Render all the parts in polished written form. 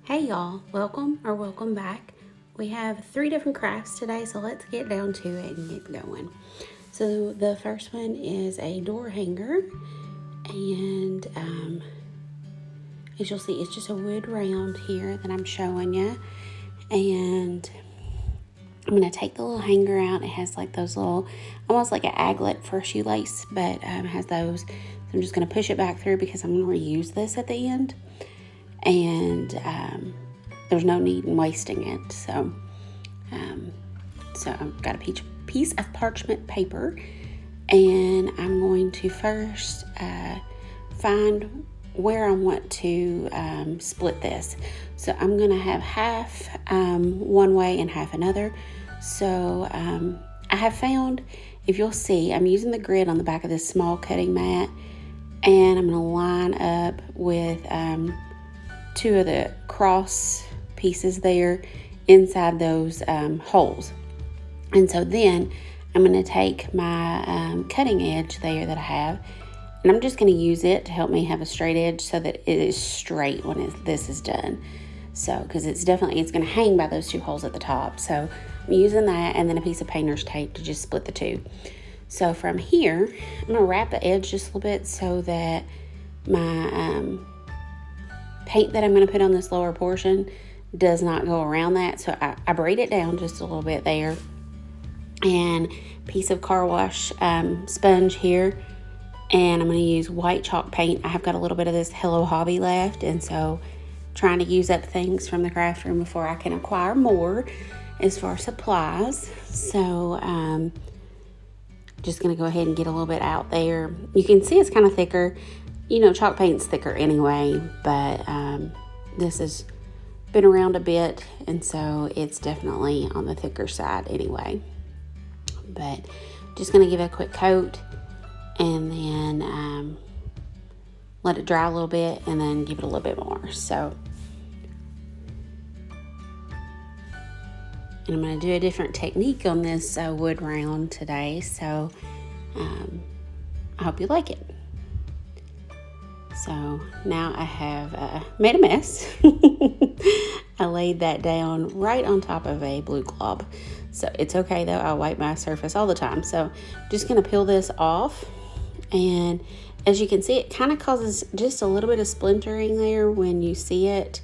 Hey y'all, welcome back. We have 3 different crafts today, so let's get down to it and get going. So the first one is a door hanger, and as you'll see, it's just a wood round here that I'm showing you. And I'm going to take the little hanger out. It has like those little, almost like an aglet for a shoelace, but it has those. So I'm just going to push it back through because I'm going to reuse this at the end. And there's no need in wasting it. So I've got a piece of parchment paper, and I'm going to first find where I want to split this. So I'm going to have half one way and half another. So I have found, if you'll see, I'm using the grid on the back of this small cutting mat, and I'm going to line up with 2 of the cross pieces there inside those holes. And so then I'm going to take my cutting edge there that I have, and I'm just going to use it to help me have a straight edge so that it is straight when this is done. So, because it's going to hang by those 2 holes at the top. So I'm using that, and then a piece of painter's tape to just split the 2. So from here, I'm going to wrap the edge just a little bit so that my paint that I'm going to put on this lower portion does not go around that. So I braid it down just a little bit there, and piece of car wash sponge here, and I'm going to use white chalk paint. I have got a little bit of this Hello Hobby left, and so trying to use up things from the craft room before I can acquire more as far as supplies. So just going to go ahead and get a little bit out there. You can see it's kind of thicker. You know, chalk paint's thicker anyway, but this has been around a bit, and so it's definitely on the thicker side anyway. But just going to give it a quick coat, and then let it dry a little bit, and then give it a little bit more. So, and I'm going to do a different technique on this wood round today, so I hope you like it. So now I have made a mess. I laid that down right on top of a blue glob. So it's okay though, I wipe my surface all the time. So just going to peel this off. And as you can see, it kind of causes just a little bit of splintering there when you see it.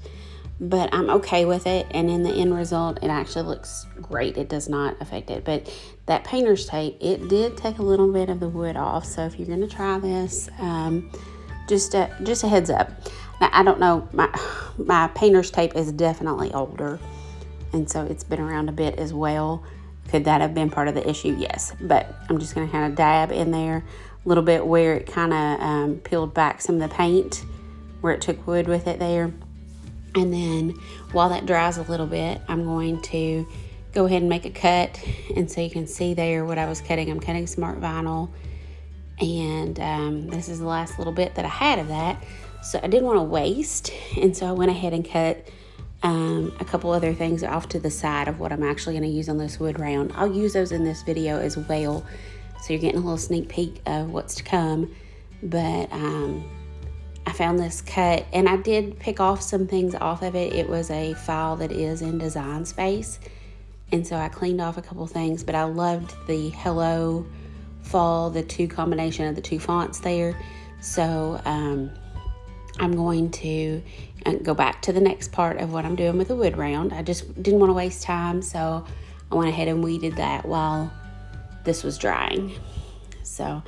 But I'm okay with it. And in the end result, it actually looks great. It does not affect it. But that painter's tape, it did take a little bit of the wood off. So if you're going to try this, just a heads up. Now, I don't know, my painter's tape is definitely older, and so it's been around a bit as well. Could that have been part of the issue? Yes, but I'm just going to kind of dab in there a little bit where it kind of peeled back some of the paint, where it took wood with it there. And then while that dries a little bit, I'm going to go ahead and make a cut. And so you can see there what I was cutting. I'm cutting smart vinyl. And this is the last little bit that I had of that, so I didn't want to waste, and so I went ahead and cut a couple other things off to the side of what I'm actually going to use on this wood round. I'll use those in this video as well, so you're getting a little sneak peek of what's to come. But I found this cut, and I did pick off some things off of it. It was a file that is in Design Space, and so I cleaned off a couple things, but I loved the Hello Fall, the 2 combination of the 2 fonts there. So I'm going to go back to the next part of what I'm doing with the wood round. I just didn't want to waste time, so I went ahead and weeded that while this was drying. So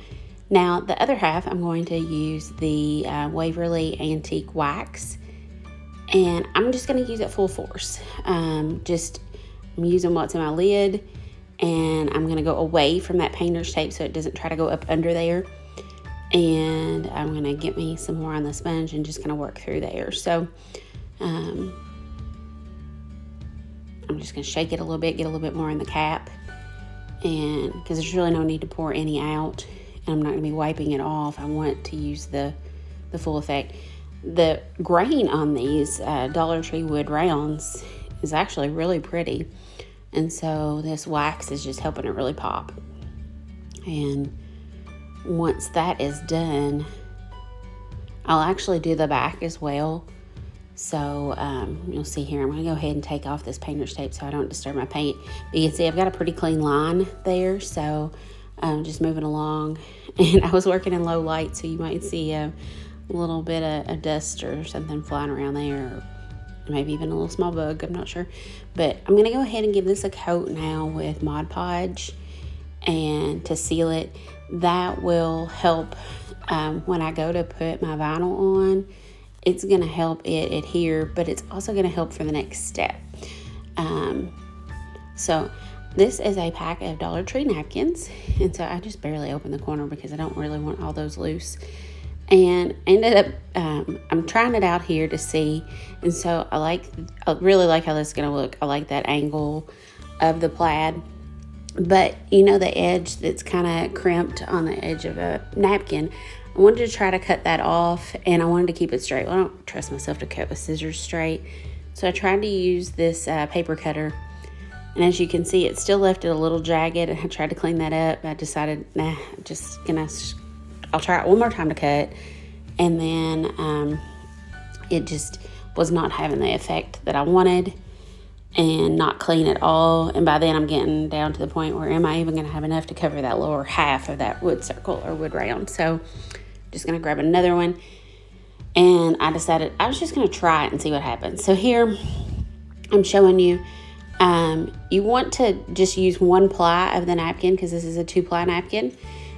now the other half, I'm going to use the Waverly Antique Wax, and I'm just going to use it full force. I'm using what's in my lid, and I'm going to go away from that painter's tape so it doesn't try to go up under there. And I'm going to get me some more on the sponge and just kind of work through there. So I'm just going to shake it a little bit, get a little bit more in the cap, and because there's really no need to pour any out, and I'm not going to be wiping it off. I want to use the full effect. The grain on these Dollar Tree wood rounds is actually really pretty. And so this wax is just helping it really pop. And once that is done, I'll actually do the back as well. So you'll see here, I'm going to go ahead and take off this painter's tape so I don't disturb my paint. But you can see I've got a pretty clean line there, so just moving along. And I was working in low light, so you might see a little bit of dust or something flying around there, or maybe even a little small bug, I'm not sure. But I'm going to go ahead and give this a coat now with Mod Podge, and to seal it. That will help when I go to put my vinyl on. It's going to help it adhere, but it's also going to help for the next step. So this is a pack of Dollar Tree napkins, and so I just barely opened the corner because I don't really want all those loose. And ended up, I'm trying it out here to see, and so I really like how this is going to look. I like that angle of the plaid, but you know the edge that's kind of crimped on the edge of a napkin, I wanted to try to cut that off, and I wanted to keep it straight. Well, I don't trust myself to cut with scissors straight, so I tried to use this paper cutter, and as you can see, it still left it a little jagged, and I tried to clean that up. I decided, nah, I'll try it one more time to cut, and then it just was not having the effect that I wanted, and not clean at all. And by then I'm getting down to the point where, am I even going to have enough to cover that lower half of that wood circle or wood round? So just going to grab another one, and I decided I was just going to try it and see what happens. So here I'm showing you, you want to just use one ply of the napkin because this is a 2-ply napkin.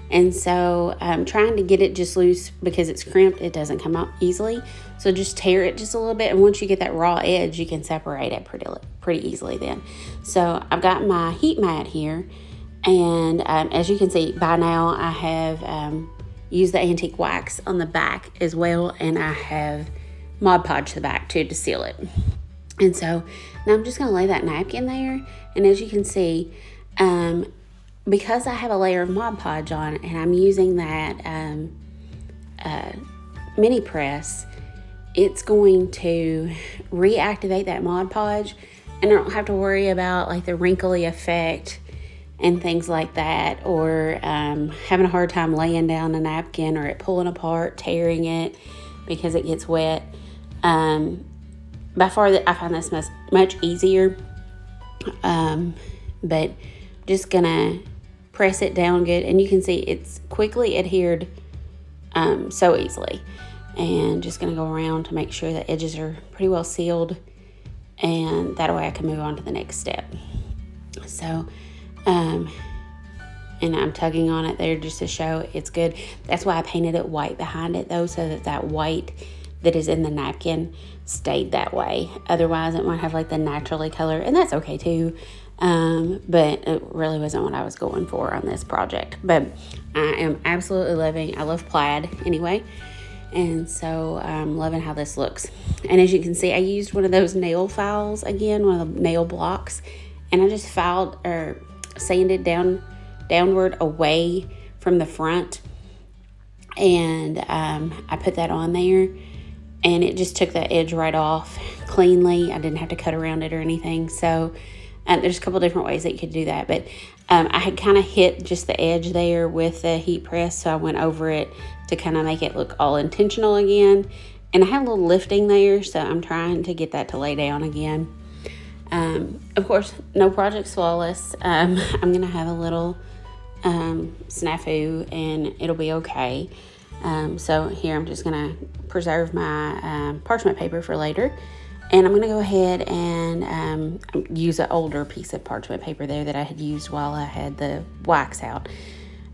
And so I'm trying to get it just loose because it's crimped. It doesn't come out easily. So just tear it just a little bit. And once you get that raw edge, you can separate it pretty easily then. So I've got my heat mat here. And as you can see, by now I have used the antique wax on the back as well. And I have Mod Podge the back too to seal it. And so now I'm just going to lay that napkin there. And as you can see, because I have a layer of Mod Podge on, and I'm using that mini press, it's going to reactivate that Mod Podge, and I don't have to worry about like the wrinkly effect and things like that, or having a hard time laying down a napkin, or it pulling apart, tearing it because it gets wet. By far, I find this much easier, but just gonna press it down good, and you can see it's quickly adhered so easily. And just gonna go around to make sure the edges are pretty well sealed, and that way I can move on to the next step. So and I'm tugging on it there just to show it's good. That's why I painted it white behind it though, so that white that is in the napkin stayed that way. Otherwise it might have like the naturally color, and that's okay too. But it really wasn't what I was going for on this project. But I am absolutely loving, I love plaid anyway. And so I'm loving how this looks. And as you can see, I used one of those nail files again, one of the nail blocks. And I just filed or sanded downward away from the front. And I put that on there. And it just took that edge right off cleanly. I didn't have to cut around it or anything. So there's a couple different ways that you could do that, but I had kind of hit just the edge there with the heat press, so I went over it to kind of make it look all intentional again. And I had a little lifting there, so I'm trying to get that to lay down again. Of course, no project's flawless. I'm going to have a little snafu, and it'll be okay. So here I'm just going to preserve my parchment paper for later. And I'm going to go ahead and use an older piece of parchment paper there that I had used while I had the wax out.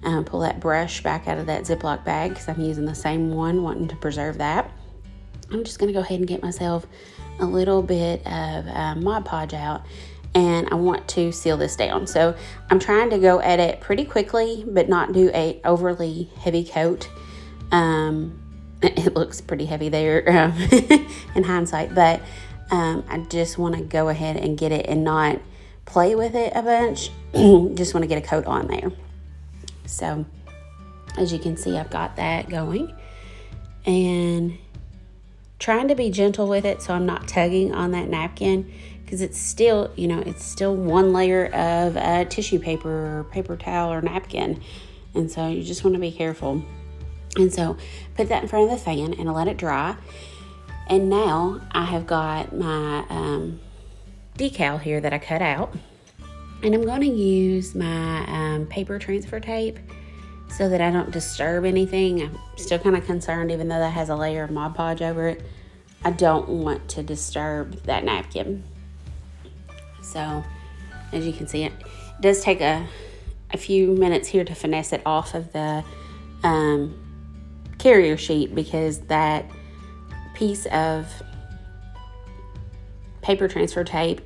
Pull that brush back out of that Ziploc bag because I'm using the same one, wanting to preserve that. I'm just going to go ahead and get myself a little bit of Mod Podge out, and I want to seal this down. So I'm trying to go at it pretty quickly, but not do a overly heavy coat. It looks pretty heavy there in hindsight, but I just want to go ahead and get it and not play with it a bunch. Just want to get a coat on there. So as you can see, I've got that going, and trying to be gentle with it so I'm not tugging on that napkin, because it's still, it's still one layer of tissue paper or paper towel or napkin, and so you just want to be careful. And so put that in front of the fan and let it dry. And now I have got my decal here that I cut out. And I'm going to use my paper transfer tape so that I don't disturb anything. I'm still kind of concerned, even though that has a layer of Mod Podge over it. I don't want to disturb that napkin. So, as you can see, it does take a few minutes here to finesse it off of the carrier sheet, because that piece of paper transfer tape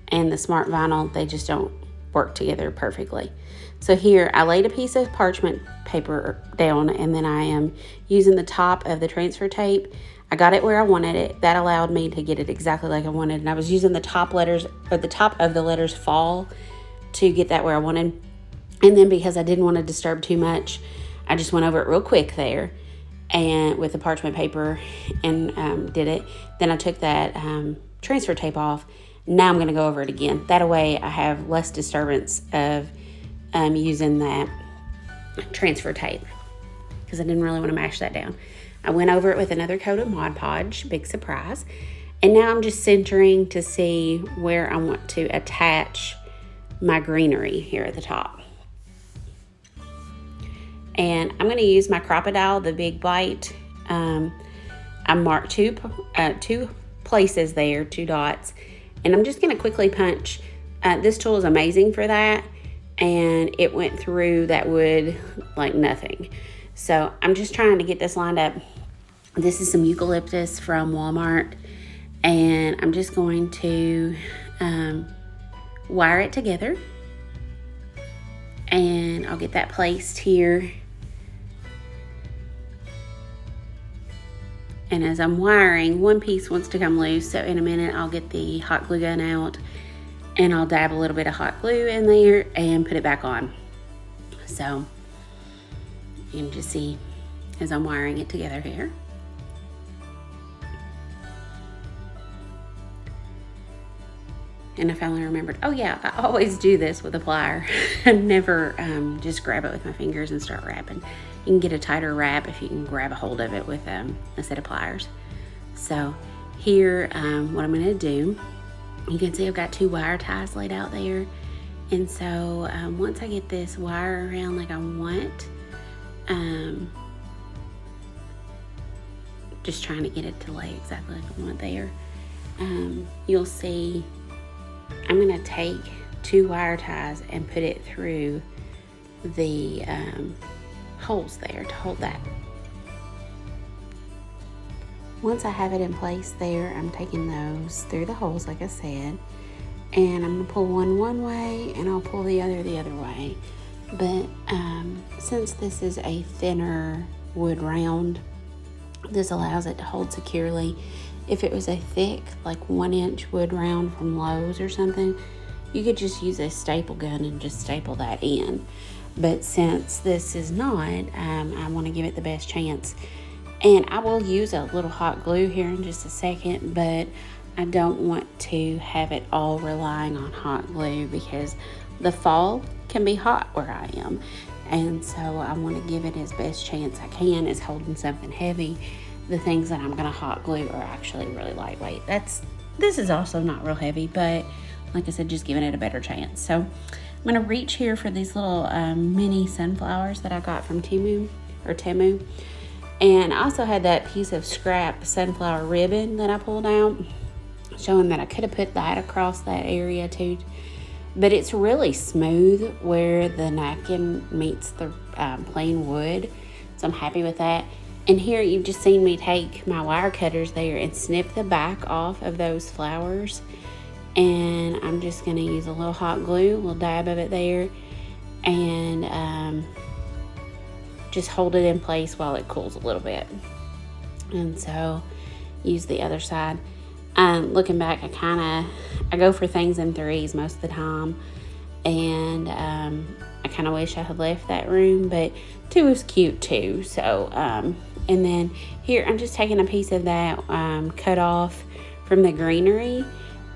and the smart vinyl, they just don't work together perfectly. So here I laid a piece of parchment paper down, and then I am using the top of the transfer tape. I got it where I wanted it. That allowed me to get it exactly like I wanted. And I was using the top letters, or the top of the letters FALL, to get that where I wanted. And then because I didn't want to disturb too much, I just went over it real quick there and with the parchment paper and did it. Then I took that transfer tape off. Now I'm going to go over it again. That way I have less disturbance of using that transfer tape, because I didn't really want to mash that down. I went over it with another coat of Mod Podge, big surprise. And now I'm just centering to see where I want to attach my greenery here at the top. And I'm going to use my Crocodile, the big bite. I marked two places there, 2 dots. And I'm just going to quickly punch. This tool is amazing for that. And it went through that wood like nothing. So I'm just trying to get this lined up. This is some eucalyptus from Walmart. And I'm just going to wire it together. And I'll get that placed here. And as I'm wiring, one piece wants to come loose. So in a minute, I'll get the hot glue gun out and I'll dab a little bit of hot glue in there and put it back on. So you can just see as I'm wiring it together here. And I finally remembered, oh yeah, I always do this with a plier. I never just grab it with my fingers and start wrapping. You can get a tighter wrap if you can grab a hold of it with a set of pliers. So here, what I'm gonna do, you can see I've got 2 wire ties laid out there. And so once I get this wire around like I want, just trying to get it to lay exactly like I want there, you'll see I'm going to take 2 wire ties and put it through the holes there to hold that. Once I have it in place there, I'm taking those through the holes like I said, and I'm going to pull one way and I'll pull the other way. But since this is a thinner wood round, this allows it to hold securely. If it was a thick, like 1-inch wood round from Lowe's or something, you could just use a staple gun and just staple that in. But since this is not, I want to give it the best chance. And I will use a little hot glue here in just a second, but I don't want to have it all relying on hot glue, because the fall can be hot where I am. And so I want to give it as best chance I can as holding something heavy. The things that I'm going to hot glue are actually really lightweight. This is also not real heavy, but like I said, just giving it a better chance. So I'm going to reach here for these little mini sunflowers that I got from Temu. And I also had that piece of scrap sunflower ribbon that I pulled out, showing that I could have put that across that area too. But it's really smooth where the napkin meets the plain wood. So I'm happy with that. And here you've just seen me take my wire cutters there and snip the back off of those flowers. And I'm just going to use a little hot glue, a little dab of it there, and just hold it in place while it cools a little bit. And so use the other side. Looking back, I go for things in 3s most of the time. And I kind of wish I had left that room, but 2 is cute too. So, and then here I'm just taking a piece of that cut off from the greenery,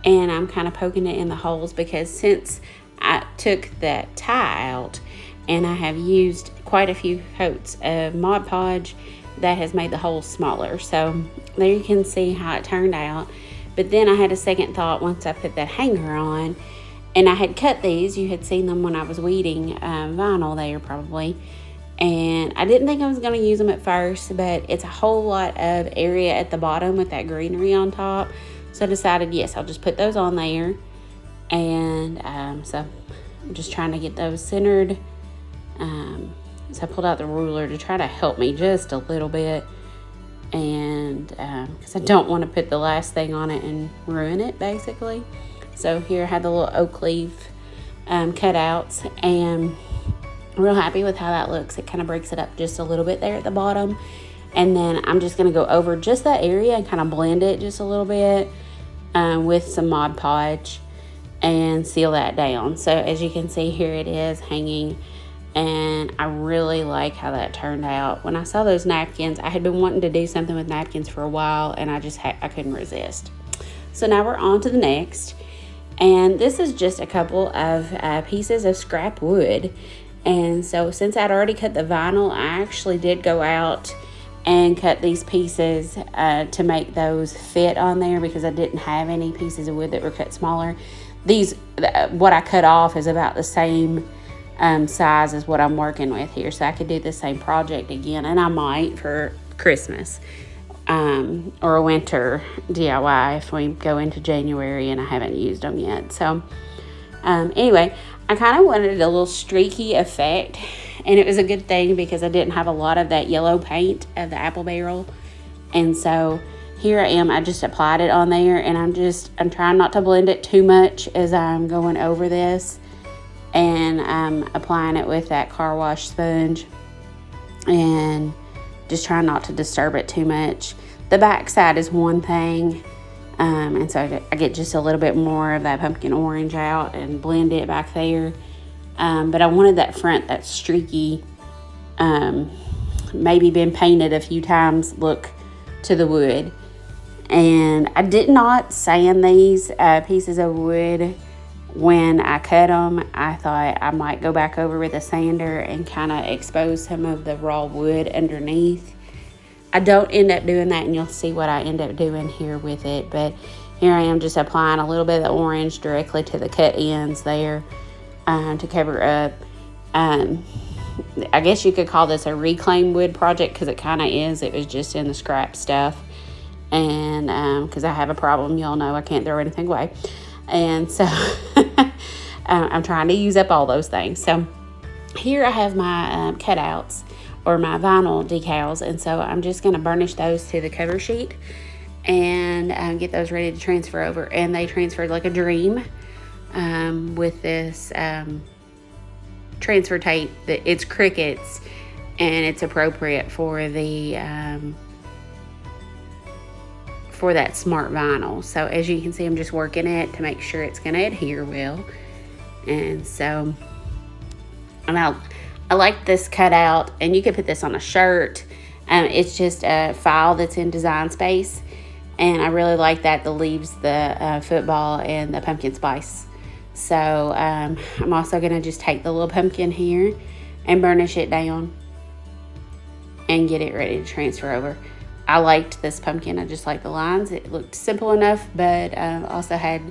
and I'm kind of poking it in the holes, because since I took that tie out and I have used quite a few coats of Mod Podge, that has made the holes smaller. So there you can see how it turned out. But then I had a second thought once I put that hanger on, and I had cut these. You had seen them when I was weeding vinyl there probably. And I didn't think I was going to use them at first, but it's a whole lot of area at the bottom with that greenery on top. So I decided, yes, I'll just put those on there. And so I'm just trying to get those centered. So I pulled out the ruler to try to help me just a little bit. And because I don't want to put the last thing on it and ruin it, basically. So here I had the little oak leaf cutouts, and I'm real happy with how that looks. It kind of breaks it up just a little bit there at the bottom. And then I'm just going to go over just that area and kind of blend it just a little bit with some Mod Podge and seal that down. So as you can see, here it is hanging, and I really like how that turned out. When I saw those napkins, I had been wanting to do something with napkins for a while, and I couldn't resist. So now we're on to the next, and this is just a couple of pieces of scrap wood. And so since I'd already cut the vinyl, I actually did go out and cut these pieces to make those fit on there, because I didn't have any pieces of wood that were cut smaller. What I cut off is about the same size as what I'm working with here. So I could do the same project again, and I might for Christmas or a winter DIY if we go into January and I haven't used them yet. So anyway, I kind of wanted a little streaky effect, and it was a good thing because I didn't have a lot of that yellow paint of the apple barrel. And so here I am, I just applied it on there, and I'm trying not to blend it too much as I'm going over this, and I'm applying it with that car wash sponge and just trying not to disturb it too much. The back side is one thing. And so I get just a little bit more of that pumpkin orange out and blend it back there. But I wanted that front, that streaky, maybe been painted a few times look to the wood. And I did not sand these pieces of wood when I cut them. I thought I might go back over with a sander and kind of expose some of the raw wood underneath. I don't end up doing that, and you'll see what I end up doing here with it. But here I am just applying a little bit of the orange directly to the cut ends there to cover up. I guess you could call this a reclaim wood project, because it kind of is. It was just in the scrap stuff. And because I have a problem, y'all know I can't throw anything away. And so I'm trying to use up all those things. So here I have my cutouts, or my vinyl decals, and so I'm just going to burnish those to the cover sheet and get those ready to transfer over. And they transferred like a dream with this transfer tape. It's Cricut's, and it's appropriate for the for that smart vinyl. So as you can see, I'm just working it to make sure it's going to adhere well. And so I like this cutout, and you could put this on a shirt. It's just a file that's in Design Space, and I really like that, the leaves, the football, and the pumpkin spice. So I'm also going to just take the little pumpkin here and burnish it down and get it ready to transfer over. I liked this pumpkin. I just like the lines. It looked simple enough, but also had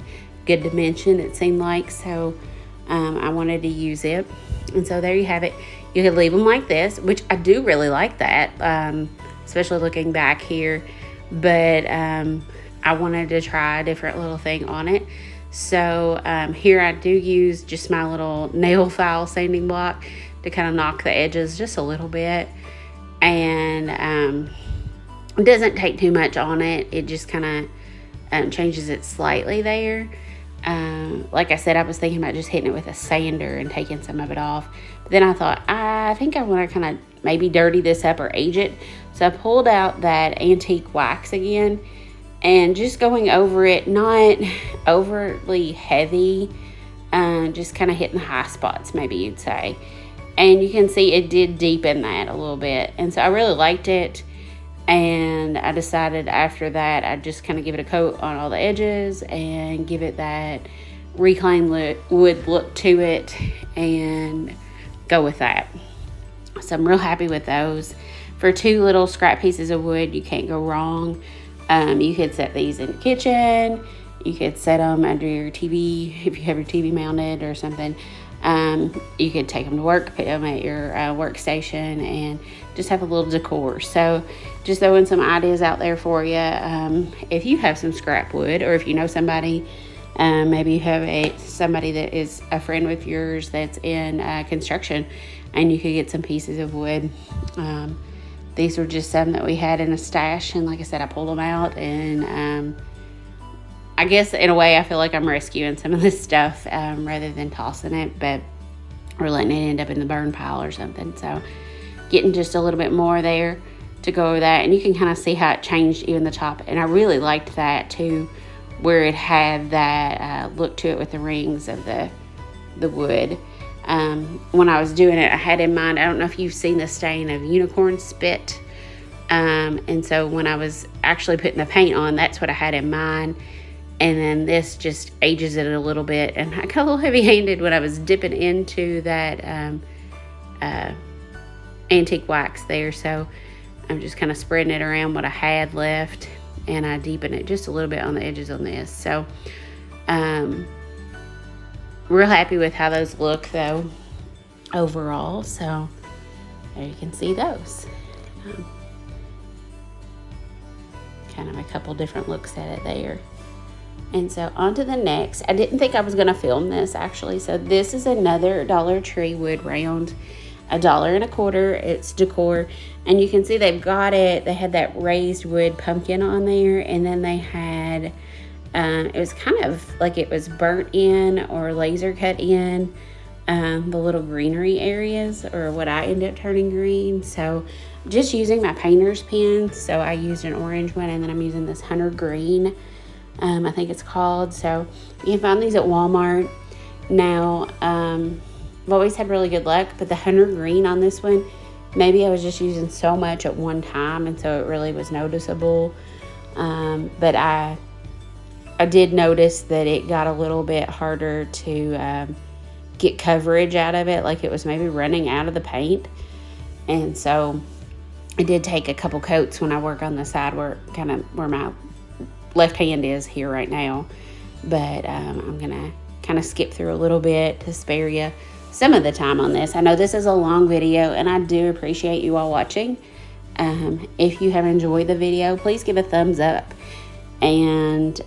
good dimension, it seemed like. So I wanted to use it. And so there you have it. You could leave them like this, which I do really like that, especially looking back here. But I wanted to try a different little thing on it. So here I do use just my little nail file sanding block to kind of knock the edges just a little bit. And it doesn't take too much on it. It just kind of changes it slightly there. Like I said, I was thinking about just hitting it with a sander and taking some of it off. But then I thought, I think I want to kind of maybe dirty this up or age it. So I pulled out that antique wax again and just going over it, not overly heavy, just kind of hitting the high spots, maybe you'd say. And you can see it did deepen that a little bit. And so I really liked it. And I decided after that, I'd just kind of give it a coat on all the edges and give it that reclaimed wood look to it and go with that. So I'm real happy with those. For two little scrap pieces of wood, you can't go wrong. You could set these in the kitchen. You could set them under your TV if you have your TV mounted or something. You could take them to work, put them at your workstation, and just have a little decor. So just throwing some ideas out there for you. If you have some scrap wood, or if you know somebody, maybe you have somebody that is a friend with yours that's in construction, and you could get some pieces of wood. These were just some that we had in a stash, and like I said, I pulled them out, and I guess in a way I feel like I'm rescuing some of this stuff rather than tossing it, but or letting it end up in the burn pile or something. So getting just a little bit more there to go over that, and you can kind of see how it changed even the top. And I really liked that too, where it had that look to it with the rings of the wood. When I was doing it, I had in mind, I don't know if you've seen the stain of unicorn spit, and so when I was actually putting the paint on, that's what I had in mind. And then this just ages it a little bit, and I got a little heavy-handed when I was dipping into that antique wax there. So I'm just kind of spreading it around what I had left, and I deepen it just a little bit on the edges on this. So real happy with how those look though overall. So there you can see those. Kind of a couple different looks at it there. And so on to the next. I didn't think I was going to film this actually. So this is another Dollar Tree wood round, $1.25. It's decor, and you can see they've got it. They had that raised wood pumpkin on there, and then they had it was kind of like it was burnt in or laser cut in the little greenery areas, or what I ended up turning green. So just using my painter's pen. So I used an orange one, and then I'm using this Hunter Green, I think it's called. So you can find these at Walmart. Now, I've always had really good luck, but the Hunter Green on this one, maybe I was just using so much at one time, and so it really was noticeable. But I did notice that it got a little bit harder to get coverage out of it, like it was maybe running out of the paint. And so I did take a couple coats when I work on the side work, kind of where my left hand is here right now. But I'm gonna kind of skip through a little bit to spare you some of the time on this. I know this is a long video, and I do appreciate you all watching. If you have enjoyed the video, please give a thumbs up, and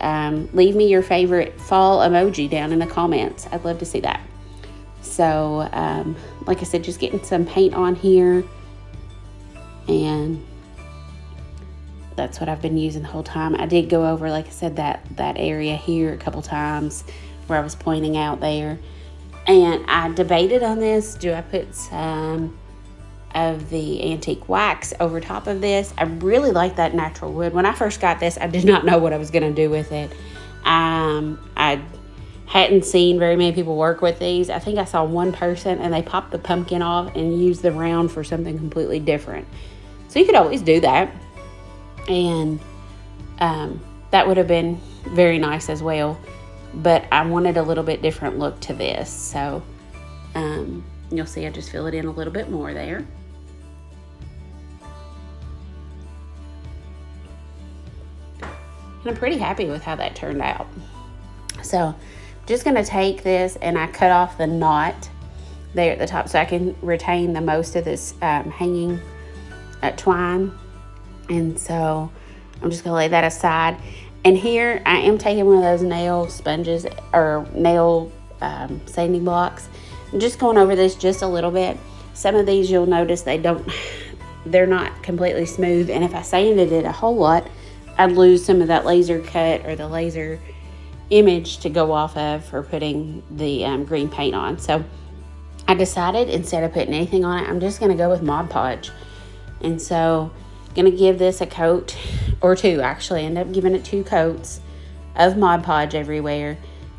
leave me your favorite fall emoji down in the comments. I'd love to see that. So like I said, just getting some paint on here, and that's what I've been using the whole time. I did go over, like I said, that area here a couple times where I was pointing out there. And I debated on this. Do I put some of the antique wax over top of this? I really like that natural wood. When I first got this, I did not know what I was going to do with it. I hadn't seen very many people work with these. I think I saw one person, and they popped the pumpkin off and used the round for something completely different. So you could always do that. And that would have been very nice as well, but I wanted a little bit different look to this. So you'll see I just fill it in a little bit more there. And I'm pretty happy with how that turned out. So I'm just going to take this, and I cut off the knot there at the top so I can retain the most of this hanging twine. And so I'm just going to lay that aside. And here I am taking one of those nail sponges or nail sanding blocks. I'm just going over this just a little bit. Some of these you'll notice they're not completely smooth. And if I sanded it a whole lot, I'd lose some of that laser cut or the laser image to go off of for putting the green paint on. So I decided, instead of putting anything on it, I'm just going to go with Mod Podge. And so going to give this a coat or two. Actually end up giving it 2 coats of Mod Podge everywhere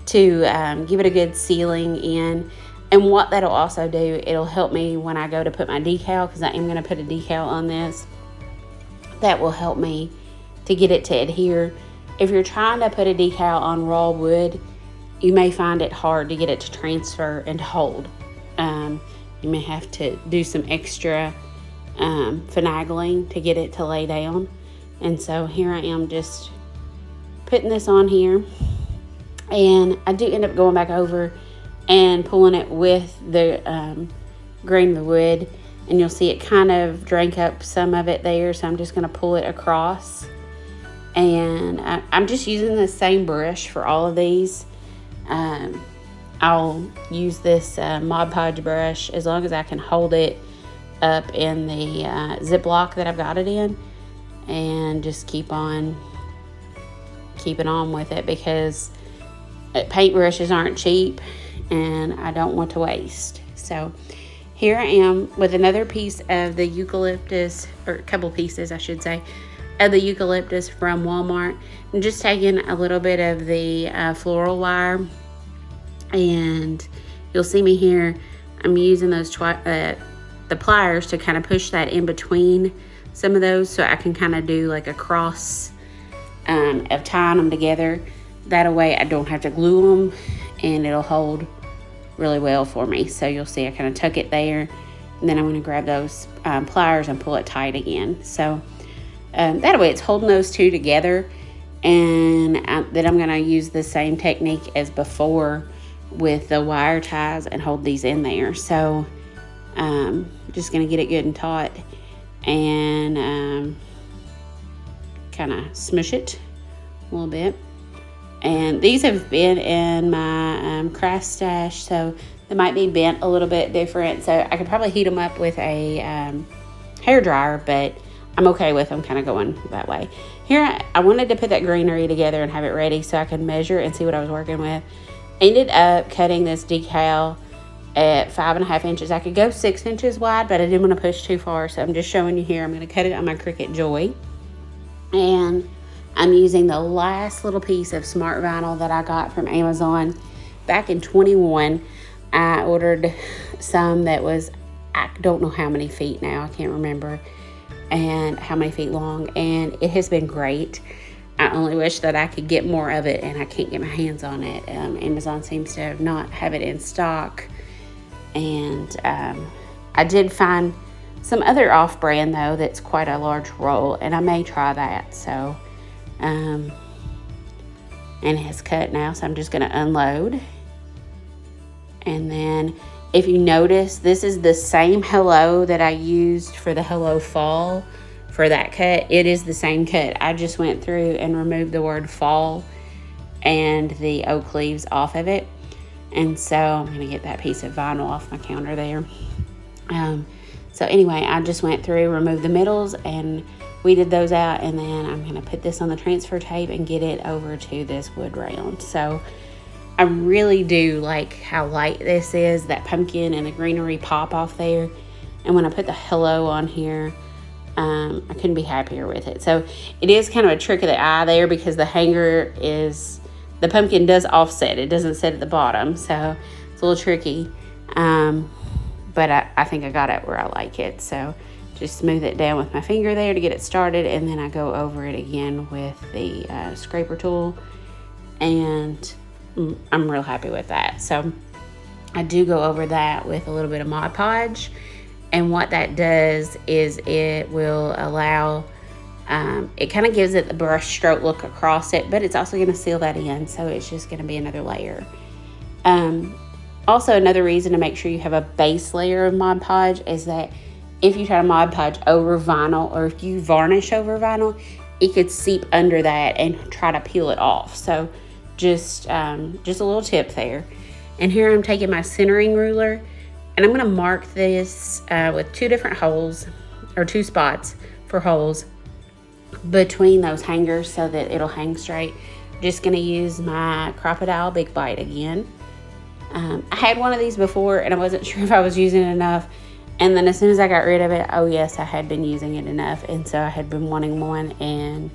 to give it a good sealing in. And what that'll also do, it'll help me when I go to put my decal, because I am going to put a decal on this. That will help me to get it to adhere. If you're trying to put a decal on raw wood, you may find it hard to get it to transfer and to hold. You may have to do some extra finagling to get it to lay down. And so here I am just putting this on here, and I do end up going back over and pulling it with the grain of the wood, and you'll see it kind of drank up some of it there, so I'm just going to pull it across. And I'm just using the same brush for all of these. I'll use this Mod Podge brush as long as I can hold it up in the Ziploc that I've got it in, and just keep on keeping on with it, because paint brushes aren't cheap and I don't want to waste. So here I am with another piece of the eucalyptus, or a couple pieces I should say, of the eucalyptus from Walmart. I'm just taking a little bit of the floral wire, and you'll see me here, I'm using those the pliers to kind of push that in between some of those, so I can kind of do like a cross of tying them together. That way I don't have to glue them, and it'll hold really well for me. So you'll see I kind of tuck it there, and then I'm going to grab those pliers and pull it tight again. So that way it's holding those two together. And then I'm going to use the same technique as before with the wire ties and hold these in there. So just going to get it good and taut, and kind of smush it a little bit. And these have been in my craft stash, so they might be bent a little bit different. So I could probably heat them up with a hair dryer, but I'm okay with them kind of going that way. Here, I wanted to put that greenery together and have it ready so I could measure and see what I was working with. Ended up cutting this decal at 5.5 inches. I could go 6 inches wide, but I didn't want to push too far, so I'm just showing you here. I'm going to cut it on my Cricut Joy, and I'm using the last little piece of smart vinyl that I got from Amazon back in 21. I ordered some that was, I don't know how many feet now, I can't remember, and how many feet long, and it has been great. I only wish that I could get more of it, and I can't get my hands on it. Amazon seems to not have it in stock, and I did find some other off-brand though that's quite a large roll, and I may try that. So and it's cut now, so I'm just going to unload. And then if you notice, this is the same hello that I used for the Hello Fall for that cut. It is the same cut. I just went through and removed the word fall and the oak leaves off of it. And so I'm going to get that piece of vinyl off my counter there. So anyway, I just went through, removed the middles, and weeded those out, and then I'm going to put this on the transfer tape and get it over to this wood round. So I really do like how light this is. That pumpkin and the greenery pop off there. And when I put the hello on here, I couldn't be happier with it. So it is kind of a trick of the eye there, because the hanger is, the pumpkin does offset. It doesn't sit at the bottom, so it's a little tricky. But I think I got it where I like it. So just smooth it down with my finger there to get it started, and then I go over it again with the scraper tool, and I'm real happy with that. So I do go over that with a little bit of Mod Podge, and what that does is it will allow, it kind of gives it the brush stroke look across it, but it's also going to seal that in, so it's just going to be another layer. Also, another reason to make sure you have a base layer of Mod Podge is that if you try to Mod Podge over vinyl, or if you varnish over vinyl, it could seep under that and try to peel it off. So just a little tip there. And here I'm taking my centering ruler, and I'm going to mark this with 2 different holes, or 2 spots for holes between those hangers so that it'll hang straight. Just going to use my Crocodile Big Bite again. I had one of these before, and I wasn't sure if I was using it enough. And then as soon as I got rid of it, oh yes, I had been using it enough. And so I had been wanting one, and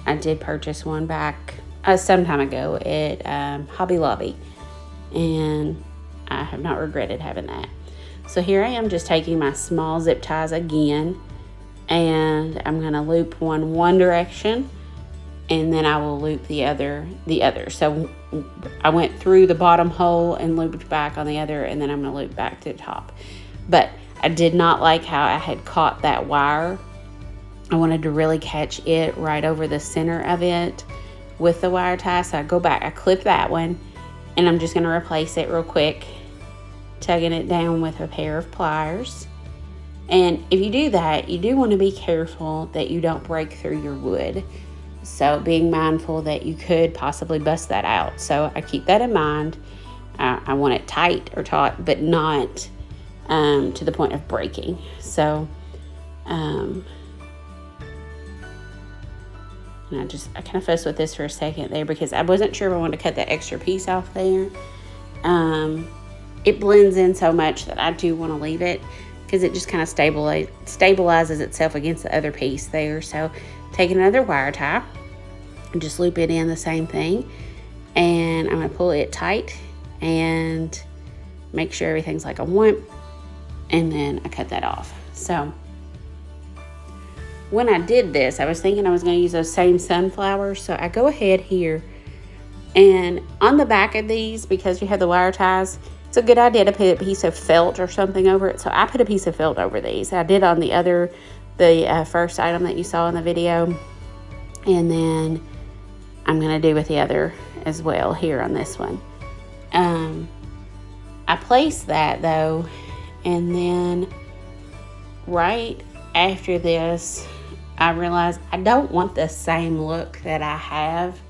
I did purchase one back some time ago at Hobby Lobby. And I have not regretted having that. So here I am just taking my small zip ties again, and I'm going to loop one direction, and then I will loop the other. So I went through the bottom hole and looped back on the other, and then I'm going to loop back to the top. But I did not like how I had caught that wire I wanted to really catch it right over the center of it with the wire tie. So I go back, I clip that one, and I'm just going to replace it real quick, tugging it down with a pair of pliers. And if you do that, you do want to be careful that you don't break through your wood. So being mindful that you could possibly bust that out. So I keep that in mind. I want it tight or taut, but not to the point of breaking. So and I kind of fussed with this for a second there because I wasn't sure if I wanted to cut that extra piece off there. It blends in so much that I do want to leave it because it just kind of stabilizes itself against the other piece there. So take another wire tie and just loop it in the same thing. And I'm going to pull it tight and make sure everything's like I want. And then I cut that off. So when I did this, I was thinking I was going to use those same sunflowers. So I go ahead here and on the back of these, because you have the wire ties, it's a good idea to put a piece of felt or something over it. So I put a piece of felt over these. I did on the first item that you saw in the video. And then I'm going to do with the other as well here on this one. I placed that though, and then right after this, I realized I don't want the same look that I have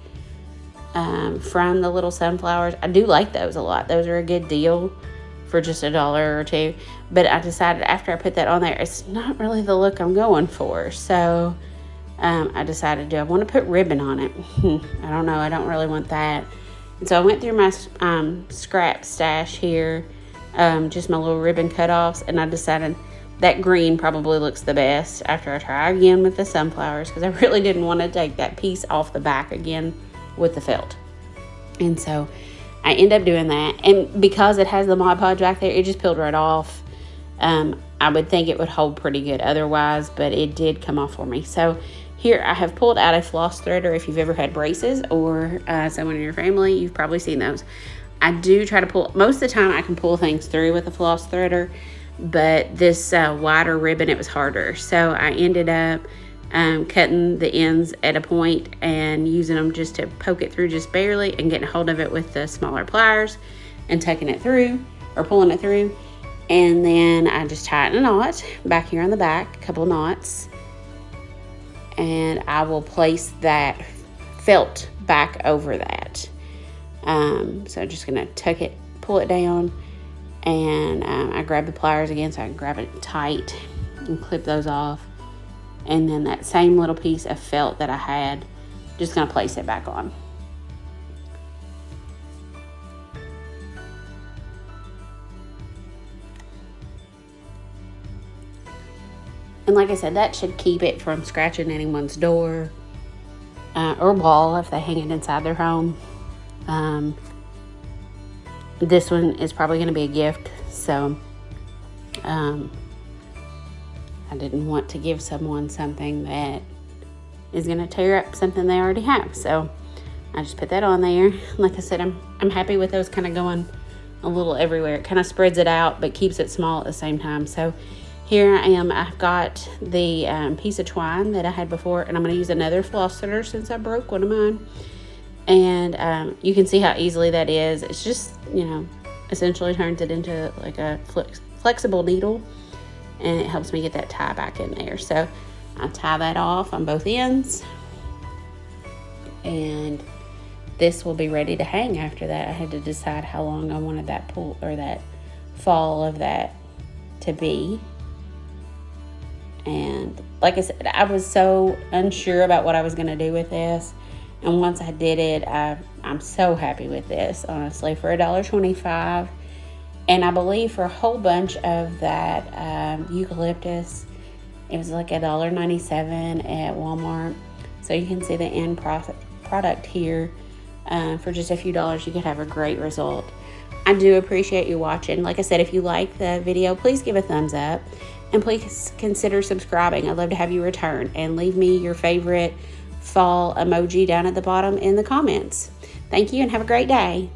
from the little sunflowers. I do like those a lot. Those are a good deal for just $1 or $2. But I decided after I put that on there, it's not really the look I'm going for. So I decided, do I want to put ribbon on it? I don't know. I don't really want that. And so I went through my scrap stash here, just my little ribbon cutoffs, and I decided that green probably looks the best after I try again with the sunflowers, because I really didn't want to take that piece off the back again with the felt. And so I end up doing that. And because it has the Mod Podge back there, it just peeled right off. I would think it would hold pretty good otherwise, but it did come off for me. So here I have pulled out a floss threader. If you've ever had braces or someone in your family, you've probably seen those. I do try to pull, most of the time I can pull things through with a floss threader, but this wider ribbon, it was harder. So I ended up cutting the ends at a point and using them just to poke it through just barely and getting a hold of it with the smaller pliers and tucking it through or pulling it through. And then I just tighten a knot back here on the back, a couple of knots, and I will place that felt back over that. So I'm just gonna tuck it, pull it down, and I grab the pliers again so I can grab it tight and clip those off. And then that same little piece of felt that I had, just gonna place it back on. And like I said, that should keep it from scratching anyone's door or wall if they hang it inside their home. This one is probably going to be a gift, so I didn't want to give someone something that is going to tear up something they already have. So I just put that on there. Like I said, I'm happy with those kind of going a little everywhere. It kind of spreads it out but keeps it small at the same time. So here I am. I've got the piece of twine that I had before, and I'm going to use another floss threader since I broke one of mine. And you can see how easily that is. It's just, you know, essentially turns it into like a flexible needle, and it helps me get that tie back in there. So I tie that off on both ends, and this will be ready to hang after that. I had to decide how long I wanted that pull or that fall of that to be. And like I said, I was so unsure about what I was going to do with this. And once I did it, I'm so happy with this, honestly, for $1.25. And I believe for a whole bunch of that eucalyptus, it was like $1.97 at Walmart. So you can see the end product here. For just a few dollars, you could have a great result. I do appreciate you watching. Like I said, if you like the video, please give a thumbs up. And please consider subscribing. I'd love to have you return. And leave me your favorite fall emoji down at the bottom in the comments. Thank you and have a great day.